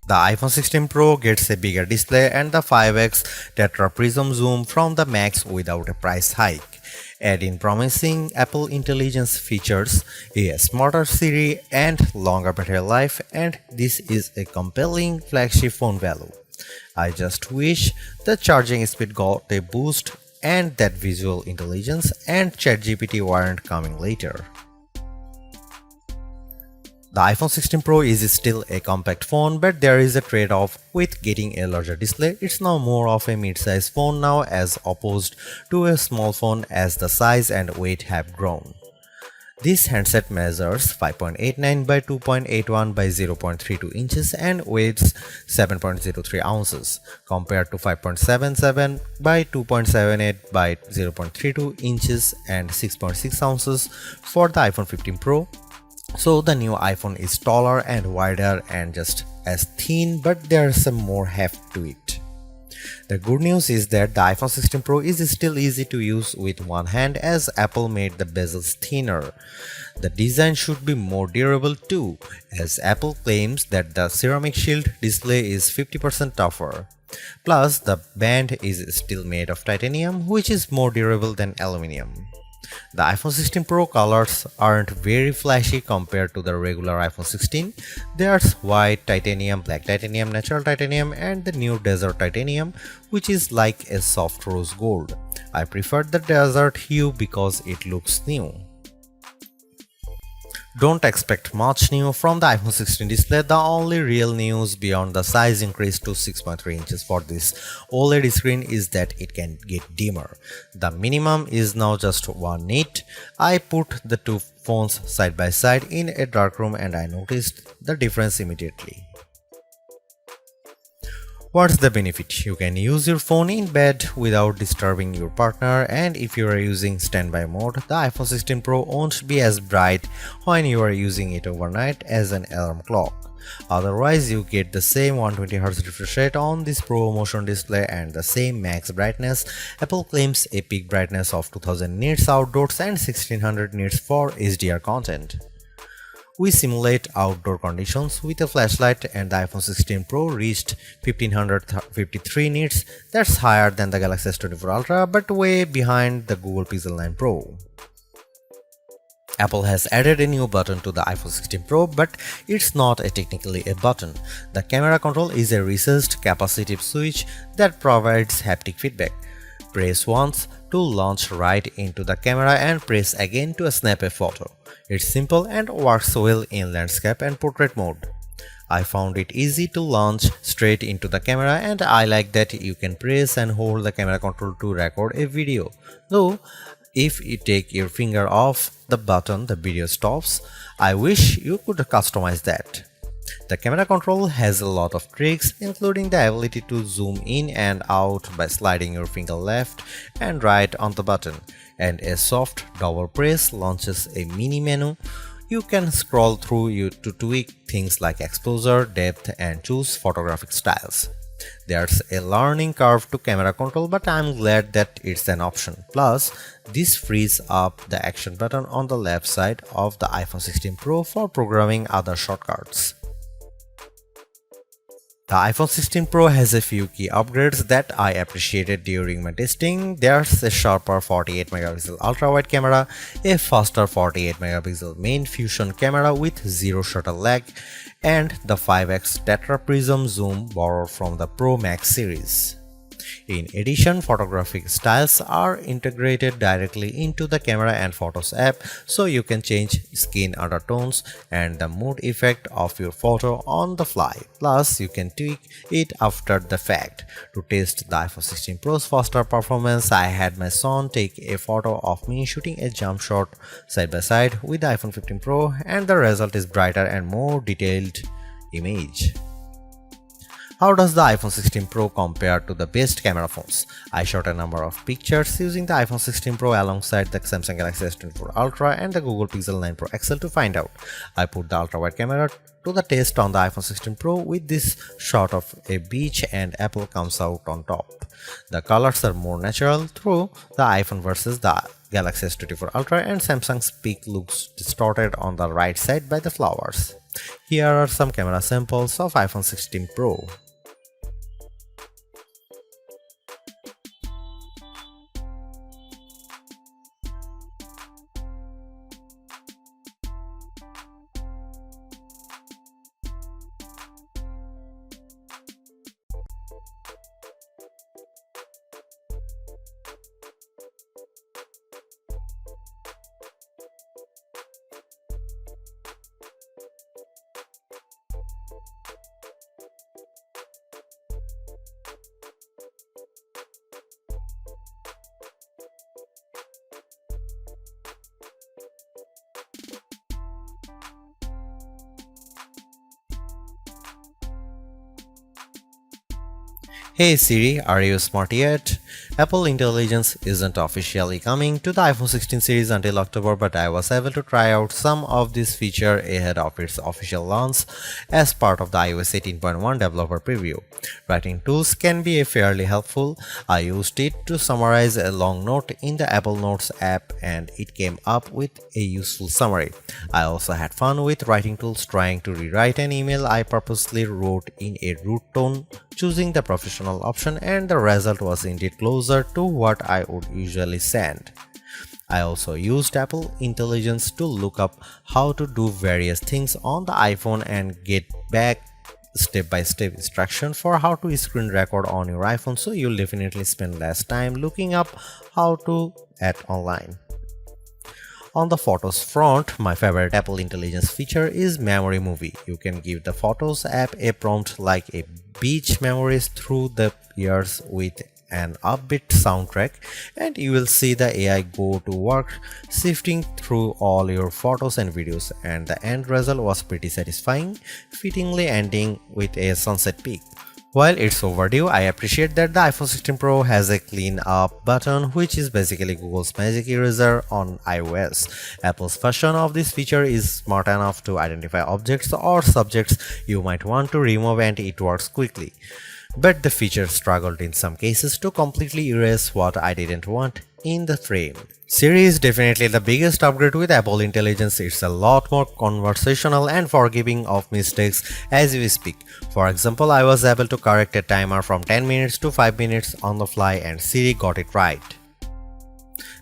The iPhone 16 Pro gets a bigger display and the 5x tetra prism zoom from the Max without a price hike. Add in promising Apple Intelligence features, a smarter Siri and longer battery life, and this is a compelling flagship phone value. I just wish the charging speed got a boost and that visual intelligence and ChatGPT weren't coming later. The iPhone 16 Pro is still a compact phone, but there is a trade-off with getting a larger display. It's now more of a mid-size phone now as opposed to a small phone as the size and weight have grown. This handset measures 5.89 by 2.81 by 0.32 inches and weighs 7.03 ounces compared to 5.77 by 2.78 by 0.32 inches and 6.6 ounces for the iPhone 15 Pro. So the new iPhone is taller and wider and just as thin, but there's some more heft to it. The good news is that the iPhone 16 Pro is still easy to use with one hand as Apple made the bezels thinner. The design should be more durable too, as Apple claims that the ceramic shield display is 50% tougher. Plus, the band is still made of titanium, which is more durable than aluminum. The iPhone 16 Pro colors aren't very flashy compared to the regular iPhone 16. There's white titanium, black titanium, natural titanium, and the new desert titanium, which is like a soft rose gold. I prefer the desert hue because it looks new. Don't expect much new from the iPhone 16 display. The only real news beyond the size increase to 6.3 inches for this OLED screen is that it can get dimmer. The minimum is now just 1 nit. I put the two phones side by side in a dark room and I noticed the difference immediately. What's the benefit? You can use your phone in bed without disturbing your partner, and if you are using standby mode, the iPhone 16 Pro won't be as bright when you are using it overnight as an alarm clock. Otherwise, you get the same 120Hz refresh rate on this Pro Motion display and the same max brightness. Apple claims a peak brightness of 2000 nits outdoors and 1600 nits for HDR content. We simulate outdoor conditions with a flashlight and the iPhone 16 Pro reached 1553 nits. That's higher than the Galaxy S24 Ultra but way behind the Google Pixel 9 Pro. Apple has added a new button to the iPhone 16 Pro, but it's not technically a button. The camera control is a recessed capacitive switch that provides haptic feedback. Press once to launch right into the camera and press again to snap a photo. It's simple and works well in landscape and portrait mode. I found it easy to launch straight into the camera and I like that you can press and hold the camera control to record a video. Though, if you take your finger off the button, the video stops. I wish you could customize that. The camera control has a lot of tricks, including the ability to zoom in and out by sliding your finger left and right on the button, and a soft double press launches a mini menu. You can scroll through to tweak things like exposure, depth, and choose photographic styles. There's a learning curve to camera control, but I'm glad that it's an option. Plus, this frees up the action button on the left side of the iPhone 16 Pro for programming other shortcuts. The iPhone 16 Pro has a few key upgrades that I appreciated during my testing. There's a sharper 48MP ultra-wide camera, a faster 48MP main fusion camera with zero shutter lag, and the 5x tetra prism zoom borrowed from the Pro Max series. In addition, photographic styles are integrated directly into the Camera and Photos app, so you can change skin undertones and the mood effect of your photo on the fly. Plus, you can tweak it after the fact. To test the iPhone 16 Pro's faster performance, I had my son take a photo of me shooting a jump shot side by side with the iPhone 15 Pro, and the result is brighter and more detailed image. How does the iPhone 16 Pro compare to the best camera phones? I shot a number of pictures using the iPhone 16 Pro alongside the Samsung Galaxy S24 Ultra and the Google Pixel 9 Pro XL to find out. I put the ultra-wide camera to the test on the iPhone 16 Pro with this shot of a beach and Apple comes out on top. The colors are more natural through the iPhone versus the Galaxy S24 Ultra, and Samsung's peak looks distorted on the right side by the flowers. Here are some camera samples of iPhone 16 Pro. Hey Siri, are you smart yet? Apple Intelligence isn't officially coming to the iPhone 16 series until October, but I was able to try out some of this feature ahead of its official launch as part of the iOS 18.1 developer preview. Writing tools can be fairly helpful. I used it to summarize a long note in the Apple Notes app and it came up with a useful summary. I also had fun with writing tools trying to rewrite an email I purposely wrote in a rude tone, choosing the professional option, and the result was indeed closer to what I would usually send. I also used Apple Intelligence to look up how to do various things on the iPhone and get back step-by-step instruction for how to screen record on your iPhone, so you'll definitely spend less time looking up how to at online. On the Photos front, my favorite Apple Intelligence feature is Memory Movie. You can give the Photos app a prompt like a beach memories through the years with an upbeat soundtrack, and you will see the AI go to work sifting through all your photos and videos, and the end result was pretty satisfying, fittingly ending with a sunset peak. While it's overdue, I appreciate that the iPhone 16 Pro has a clean up button, which is basically Google's magic eraser on iOS. Apple's version of this feature is smart enough to identify objects or subjects you might want to remove, and it works quickly. But the feature struggled in some cases to completely erase what I didn't want in the frame. Siri is definitely the biggest upgrade with Apple Intelligence. It's a lot more conversational and forgiving of mistakes as we speak. For example, I was able to correct a timer from 10 minutes to 5 minutes on the fly and Siri got it right.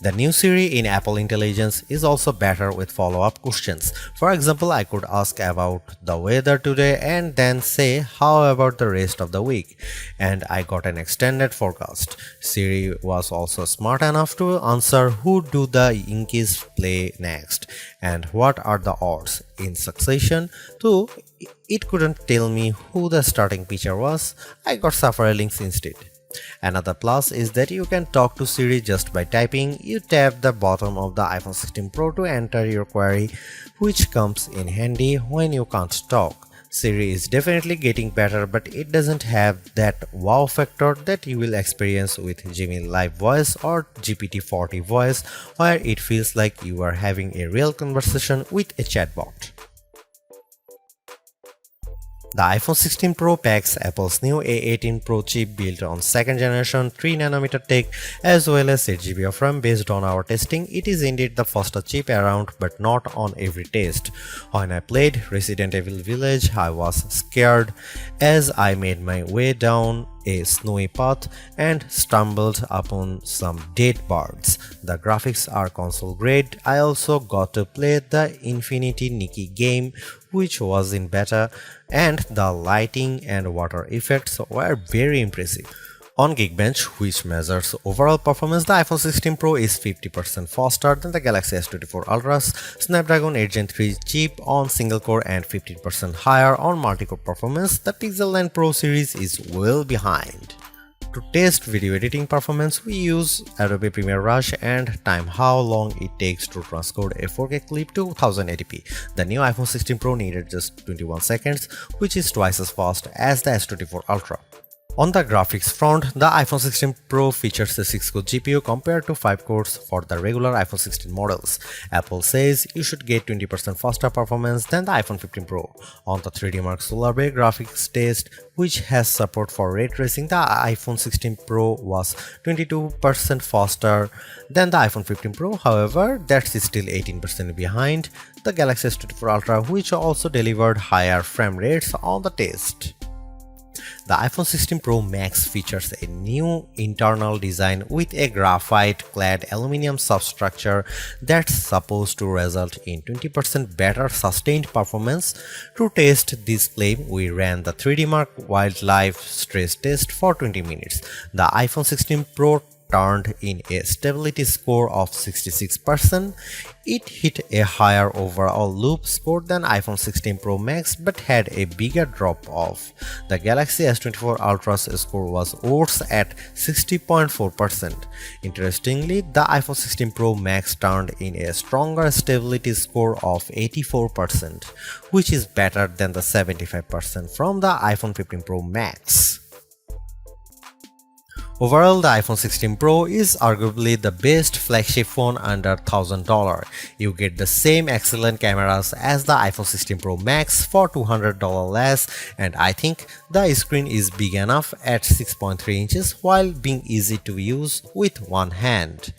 The new Siri in Apple Intelligence is also better with follow-up questions. For example, I could ask about the weather today and then say, how about the rest of the week? And I got an extended forecast. Siri was also smart enough to answer who do the Yankees play next and what are the odds in succession, though it couldn't tell me who the starting pitcher was. I got several links instead. Another plus is that you can talk to Siri just by typing. You tap the bottom of the iPhone 16 Pro to enter your query, which comes in handy when you can't talk. Siri is definitely getting better, but it doesn't have that wow factor that you will experience with Gemini Live Voice or GPT-40 Voice, where it feels like you are having a real conversation with a chatbot. The iPhone 16 Pro packs Apple's new A18 Pro chip built on 2nd generation 3nm tech as well as 8GB of RAM. Based on our testing, it is indeed the fastest chip around, but not on every test. When I played Resident Evil Village, I was scared as I made my way down a snowy path and stumbled upon some dead birds. The graphics are console grade. I also got to play the Infinity Nikki game, which was in beta, and the lighting and water effects were very impressive. On Geekbench, which measures overall performance, the iPhone 16 Pro is 50% faster than the Galaxy S24 Ultra's Snapdragon 8 Gen 3 chip on single core and 15% higher on multi-core performance. The Pixel 9 Pro series is well behind. To test video editing performance, we use Adobe Premiere Rush and time how long it takes to transcode a 4K clip to 1080p. The new iPhone 16 Pro needed just 21 seconds, which is twice as fast as the S24 Ultra. On the graphics front, the iPhone 16 Pro features a 6-core GPU compared to 5 cores for the regular iPhone 16 models. Apple says you should get 20% faster performance than the iPhone 15 Pro. On the 3D Mark Solar Bay graphics test, which has support for ray tracing, the iPhone 16 Pro was 22% faster than the iPhone 15 Pro. However, that's still 18% behind the Galaxy S24 Ultra, which also delivered higher frame rates on the test. The iPhone 16 Pro Max features a new internal design with a graphite-clad aluminum substructure that's supposed to result in 20% better sustained performance. To test this claim, we ran the 3D Mark Wildlife stress test for 20 minutes. The iPhone 16 Pro turned in a stability score of 66%. It hit a higher overall loop score than iPhone 16 Pro Max but had a bigger drop-off. The Galaxy S24 Ultra's score was worse at 60.4%. Interestingly, the iPhone 16 Pro Max turned in a stronger stability score of 84%, which is better than the 75% from the iPhone 15 Pro Max. Overall, the iPhone 16 Pro is arguably the best flagship phone under $1,000. You get the same excellent cameras as the iPhone 16 Pro Max for $200 less, and I think the screen is big enough at 6.3 inches while being easy to use with one hand.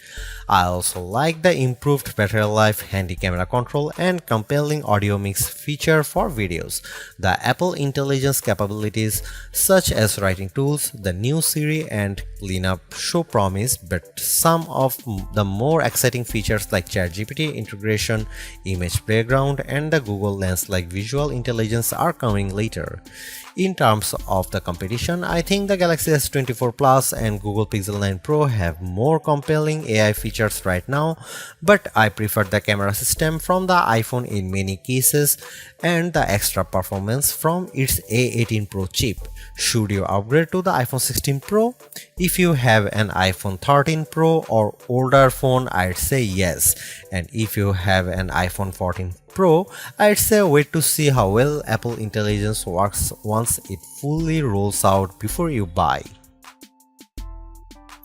I also like the improved battery life, handy camera control, and compelling audio mix feature for videos. The Apple Intelligence capabilities such as writing tools, the new Siri, and cleanup show promise, but some of the more exciting features like ChatGPT integration, image playground, and the Google Lens like visual intelligence are coming later. In terms of the competition, I think the Galaxy S24 Plus and Google Pixel 9 Pro have more compelling AI features right now, but I prefer the camera system from the iPhone in many cases and the extra performance from its A18 Pro chip. Should you upgrade to the iPhone 16 Pro? If you have an iPhone 13 Pro or older phone, I'd say yes. And if you have an iPhone 14 Pro, I'd say wait to see how well Apple Intelligence works once it fully rolls out before you buy.